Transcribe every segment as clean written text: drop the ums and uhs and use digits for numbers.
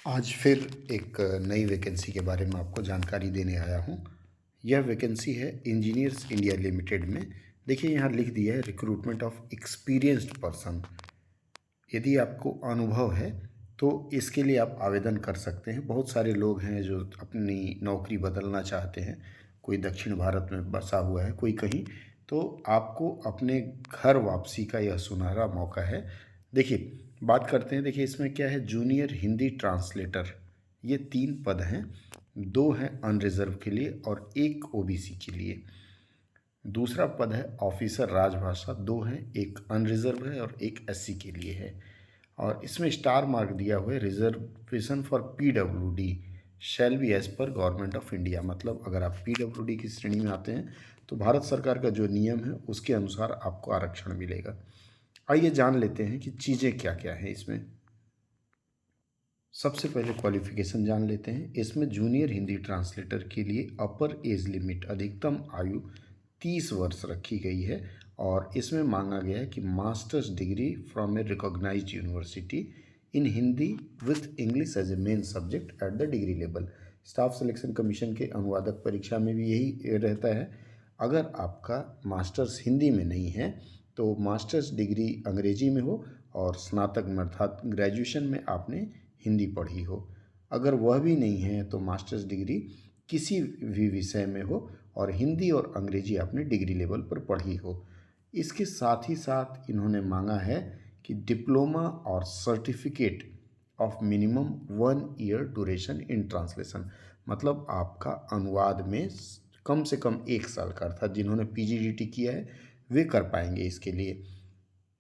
आज फिर एक नई वैकेंसी के बारे में आपको जानकारी देने आया हूँ। यह वैकेंसी है इंजीनियर्स इंडिया लिमिटेड में। देखिए यहाँ लिख दिया है रिक्रूटमेंट ऑफ एक्सपीरियंस्ड पर्सन। यदि आपको अनुभव है तो इसके लिए आप आवेदन कर सकते हैं। बहुत सारे लोग हैं जो अपनी नौकरी बदलना चाहते हैं। कोई दक्षिण भारत में बसा हुआ है, कोई कहीं। तो आपको अपने घर वापसी का यह सुनहरा मौका है। देखिए बात करते हैं। देखिए इसमें क्या है, जूनियर हिंदी ट्रांसलेटर, ये 3 पद हैं। 2 हैं अनरिजर्व के लिए और 1 ओबीसी के लिए। दूसरा पद है ऑफिसर राजभाषा, 2 हैं, 1 अनरिजर्व है और 1 एससी के लिए है। और इसमें स्टार मार्क दिया हुआ है reservation for PWD shall be as per government of India. मतलब अगर आप पीडब्ल्यूडी की श्रेणी में आते हैं तो भारत सरकार का जो नियम है उसके अनुसार आपको आरक्षण मिलेगा। आइए जान लेते हैं कि चीज़ें क्या क्या हैं इसमें। सबसे पहले क्वालिफिकेशन जान लेते हैं। इसमें जूनियर हिंदी ट्रांसलेटर के लिए अपर एज लिमिट अधिकतम आयु 30 वर्ष रखी गई है और इसमें मांगा गया है कि master's degree from a recognised university in Hindi with English as a main subject at the degree level. Staff selection commission के अनुवादक परीक्षा में भी यही रहता है। अगर आपका मास्टर्स हिंदी में नहीं है तो मास्टर्स डिग्री अंग्रेजी में हो और स्नातक में अर्थात ग्रेजुएशन में आपने हिंदी पढ़ी हो। अगर वह भी नहीं है तो मास्टर्स डिग्री किसी भी विषय में हो और हिंदी और अंग्रेजी आपने डिग्री लेवल पर पढ़ी हो। इसके साथ ही साथ इन्होंने मांगा है कि डिप्लोमा और certificate of minimum 1 year duration in translation. मतलब आपका अनुवाद में कम से कम 1 साल का, अर्थात जिन्होंने पीजीडीटी किया है वे कर पाएंगे। इसके लिए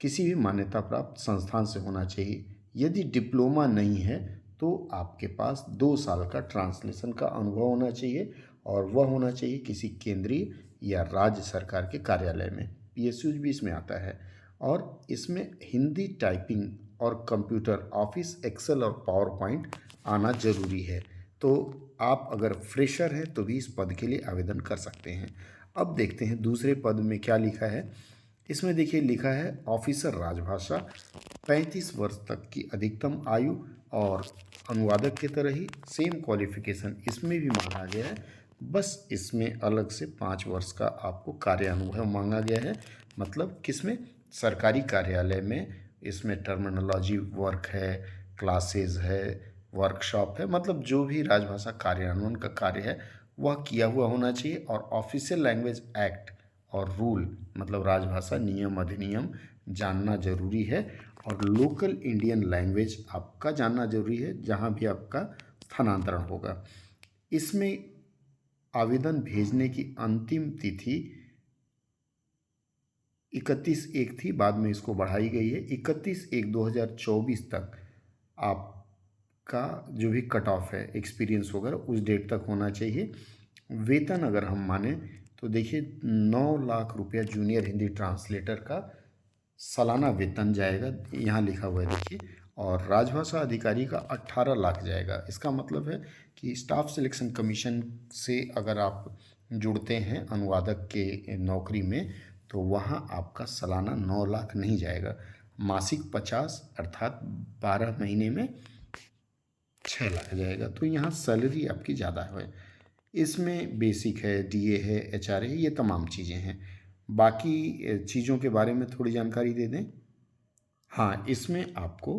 किसी भी मान्यता प्राप्त संस्थान से होना चाहिए। यदि डिप्लोमा नहीं है तो आपके पास 2 साल का ट्रांसलेशन का अनुभव होना चाहिए और वह होना चाहिए किसी केंद्रीय या राज्य सरकार के कार्यालय में। पीएसयू भी इसमें आता है। और इसमें हिंदी टाइपिंग और कंप्यूटर ऑफिस एक्सेल और पावर पॉइंट आना जरूरी है। तो आप अगर फ्रेशर हैं तो भी इस पद के लिए आवेदन कर सकते हैं। अब देखते हैं दूसरे पद में क्या लिखा है। इसमें देखिए लिखा है ऑफिसर राजभाषा, 35 वर्ष तक की अधिकतम आयु और अनुवादक की तरह ही सेम क्वालिफिकेशन इसमें भी मांगा गया है। बस इसमें अलग से 5 वर्ष का आपको कार्य अनुभव मांगा गया है। मतलब किसमें, सरकारी कार्यालय में। इसमें टर्मिनोलॉजी वर्क है, क्लासेस है, वर्कशॉप है, मतलब जो भी राजभाषा कार्यान्वयन का कार्य है वह किया हुआ होना चाहिए। और ऑफिशियल लैंग्वेज एक्ट और रूल मतलब राजभाषा नियम अधिनियम जानना जरूरी है। और लोकल इंडियन लैंग्वेज आपका जानना जरूरी है जहाँ भी आपका स्थानांतरण होगा। इसमें आवेदन भेजने की अंतिम तिथि 31/1 थी, बाद में इसको बढ़ाई गई है। 31/1/2024 तक आपका जो भी कट ऑफ है एक्सपीरियंस वगैरह उस डेट तक होना चाहिए। वेतन अगर हम माने तो देखिए 9 लाख रुपया जूनियर हिंदी ट्रांसलेटर का सालाना वेतन जाएगा, यहाँ लिखा हुआ है देखिए। और राजभाषा अधिकारी का 18 लाख जाएगा। इसका मतलब है कि स्टाफ सिलेक्शन कमीशन से अगर आप जुड़ते हैं अनुवादक के नौकरी में तो वहाँ आपका सालाना 9 लाख नहीं जाएगा। मासिक 50 अर्थात 12 महीने में 6 लाख जाएगा। तो यहाँ सैलरी आपकी ज़्यादा है। इसमें बेसिक है, डीए है, एचआर है, ये तमाम चीज़ें हैं। बाकी चीज़ों के बारे में थोड़ी जानकारी दे दें। हाँ, इसमें आपको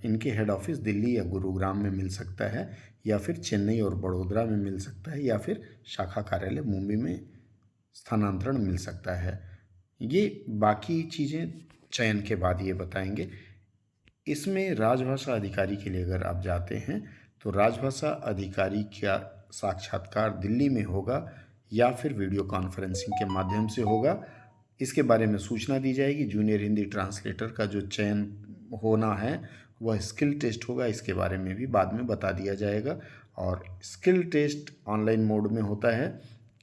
इनके हेड ऑफिस दिल्ली या गुरुग्राम में मिल सकता है या फिर चेन्नई और बड़ोदरा में मिल सकता है या फिर शाखा कार्यालय मुंबई में स्थानांतरण मिल सकता है। ये बाकी चीज़ें चयन के बाद ये बताएंगे। इसमें राजभाषा अधिकारी के लिए अगर आप जाते हैं तो राजभाषा अधिकारी का साक्षात्कार दिल्ली में होगा या फिर वीडियो कॉन्फ्रेंसिंग के माध्यम से होगा। इसके बारे में सूचना दी जाएगी। जूनियर हिंदी ट्रांसलेटर का जो चयन होना है वह स्किल टेस्ट होगा, इसके बारे में भी बाद में बता दिया जाएगा। और स्किल टेस्ट ऑनलाइन मोड में होता है।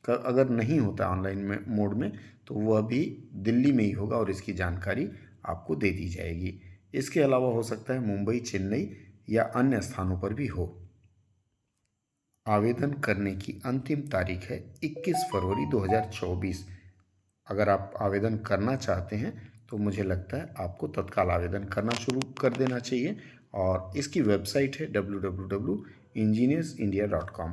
अगर नहीं होता ऑनलाइन मोड में तो वह भी दिल्ली में ही होगा और इसकी जानकारी आपको दे दी जाएगी। इसके अलावा हो सकता है मुंबई, चेन्नई या अन्य स्थानों पर भी हो। आवेदन करने की अंतिम तारीख है 21 फरवरी 2024। अगर आप आवेदन करना चाहते हैं तो मुझे लगता है आपको तत्काल आवेदन करना शुरू कर देना चाहिए और इसकी वेबसाइट है www.engineersindia.com।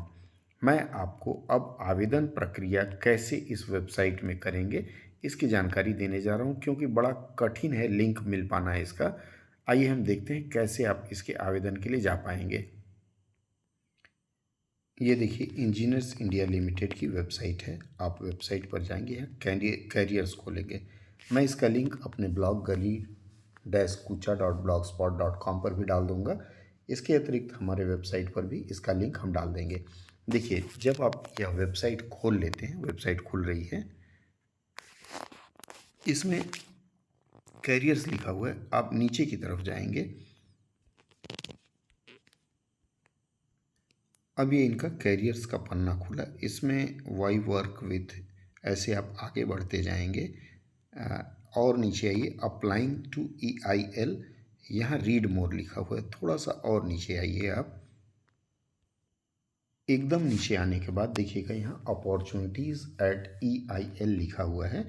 मैं आपको अब आवेदन प्रक्रिया कैसे इस वेबसाइट में करेंगे इसकी जानकारी देने जा रहा हूं, क्योंकि बड़ा कठिन है लिंक मिल पाना है इसका। आइए हम देखते हैं कैसे आप इसके आवेदन के लिए जा पाएंगे। ये देखिए इंजीनियर्स इंडिया लिमिटेड की वेबसाइट है। आप वेबसाइट पर जाएंगे, यहाँ कैरियर्स खोलेंगे। मैं इसका लिंक अपने ब्लॉग gali-kucha.blogspot.com पर भी डाल दूंगा। इसके अतिरिक्त हमारे वेबसाइट पर भी इसका लिंक हम डाल देंगे। देखिए जब आप यह वेबसाइट खोल लेते हैं, वेबसाइट खुल रही है, इसमें कैरियर्स लिखा हुआ है। आप नीचे की तरफ जाएंगे, अब ये इनका कैरियर्स का पन्ना खुला। इसमें वाई वर्क विथ, ऐसे आप आगे बढ़ते जाएंगे और नीचे आइए, अप्लाइंग टू EIL, यहाँ रीड मोर लिखा हुआ है। थोड़ा सा और नीचे आइए आप, एकदम नीचे आने के बाद देखिएगा यहाँ अपॉर्चुनिटीज़ एट EIL लिखा हुआ है।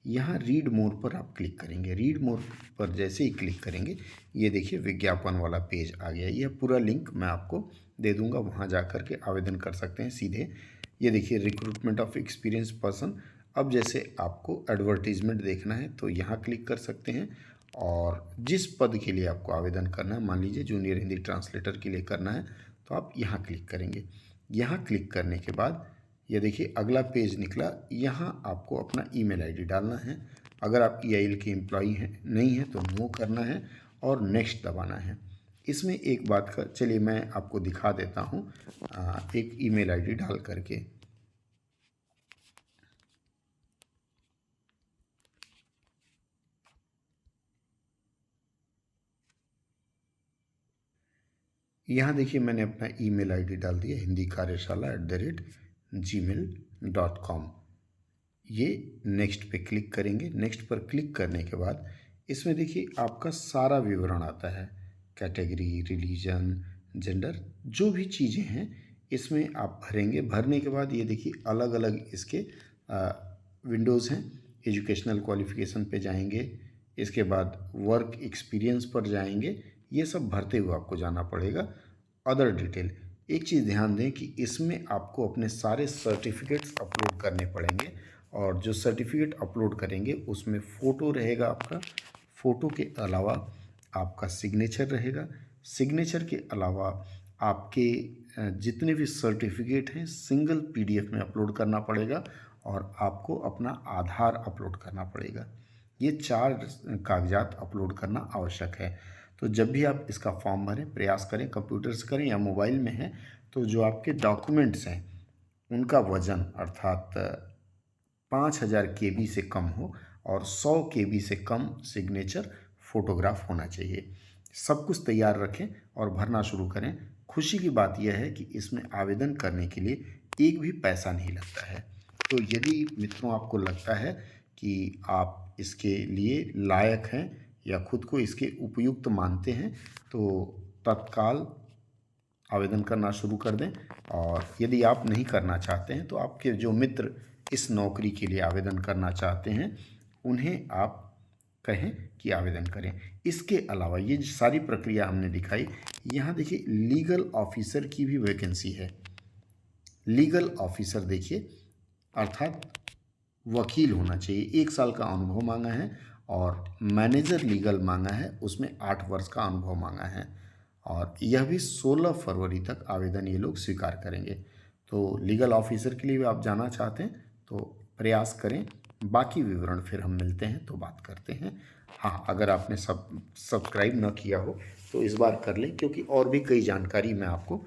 यहाँ रीड मोर पर आप क्लिक करेंगे। रीड मोर पर जैसे ही क्लिक करेंगे, ये देखिए विज्ञापन वाला पेज आ गया। यह पूरा लिंक मैं आपको दे दूंगा, वहाँ जा कर के आवेदन कर सकते हैं सीधे। ये देखिए रिक्रूटमेंट ऑफ एक्सपीरियंस पर्सन। अब जैसे आपको एडवर्टीजमेंट देखना है तो यहाँ क्लिक कर सकते हैं, और जिस पद के लिए आपको आवेदन करना है, मान लीजिए जूनियर हिंदी ट्रांसलेटर के लिए करना है, तो आप यहाँ क्लिक करेंगे। यहाँ क्लिक करने के बाद ये देखिए अगला पेज निकला। यहाँ आपको अपना ईमेल आईडी डालना है। अगर आप EIL के एम्प्लॉई हैं, नहीं है, तो नो करना है और नेक्स्ट दबाना है। इसमें एक बात का, चलिए मैं आपको दिखा देता हूँ एक ईमेल आईडी डाल करके। यहाँ देखिए मैंने अपना ईमेल आईडी डाल दिया, hindikariashala@gmail.com। ये नेक्स्ट पे क्लिक करेंगे। नेक्स्ट पर क्लिक करने के बाद इसमें देखिए आपका सारा विवरण आता है, कैटेगरी, रिलीजन, जेंडर, जो भी चीज़ें हैं इसमें आप भरेंगे। भरने के बाद ये देखिए अलग अलग इसके विंडोज़ हैं। एजुकेशनल क्वालिफ़िकेशन पे जाएंगे, इसके बाद वर्क एक्सपीरियंस पर जाएंगे। ये सब भरते हुए आपको जाना पड़ेगा। अदर डिटेल, एक चीज़ ध्यान दें कि इसमें आपको अपने सारे सर्टिफिकेट्स अपलोड करने पड़ेंगे, और जो सर्टिफिकेट अपलोड करेंगे उसमें फ़ोटो रहेगा आपका। फ़ोटो के अलावा आपका सिग्नेचर रहेगा। सिग्नेचर के अलावा आपके जितने भी सर्टिफिकेट हैं सिंगल PDF में अपलोड करना पड़ेगा, और आपको अपना आधार अपलोड करना पड़ेगा। ये 4 कागजात अपलोड करना आवश्यक है। तो जब भी आप इसका फॉर्म भरें, प्रयास करें कंप्यूटर से करें या मोबाइल में है, तो जो आपके डॉक्यूमेंट्स हैं उनका वज़न अर्थात 5000 KB से कम हो, और 100 KB से कम सिग्नेचर फोटोग्राफ होना चाहिए। सब कुछ तैयार रखें और भरना शुरू करें। खुशी की बात यह है कि इसमें आवेदन करने के लिए एक भी पैसा नहीं लगता है। तो यदि मित्रों आपको लगता है कि आप इसके लिए लायक हैं या खुद को इसके उपयुक्त मानते हैं, तो तत्काल आवेदन करना शुरू कर दें। और यदि आप नहीं करना चाहते हैं, तो आपके जो मित्र इस नौकरी के लिए आवेदन करना चाहते हैं उन्हें आप कहें कि आवेदन करें। इसके अलावा ये सारी प्रक्रिया हमने दिखाई। यहाँ देखिए लीगल ऑफिसर की भी वैकेंसी है। लीगल ऑफिसर देखिए, अर्थात वकील होना चाहिए। 1 साल का अनुभव मांगा है, और मैनेजर लीगल मांगा है, उसमें 8 वर्ष का अनुभव मांगा है, और यह भी 16 फरवरी तक आवेदन ये लोग स्वीकार करेंगे। तो लीगल ऑफिसर के लिए भी आप जाना चाहते हैं तो प्रयास करें। बाकी विवरण फिर हम मिलते हैं तो बात करते हैं। हाँ, अगर आपने सब्सक्राइब न किया हो तो इस बार कर लें, क्योंकि और भी कई जानकारी मैं आपको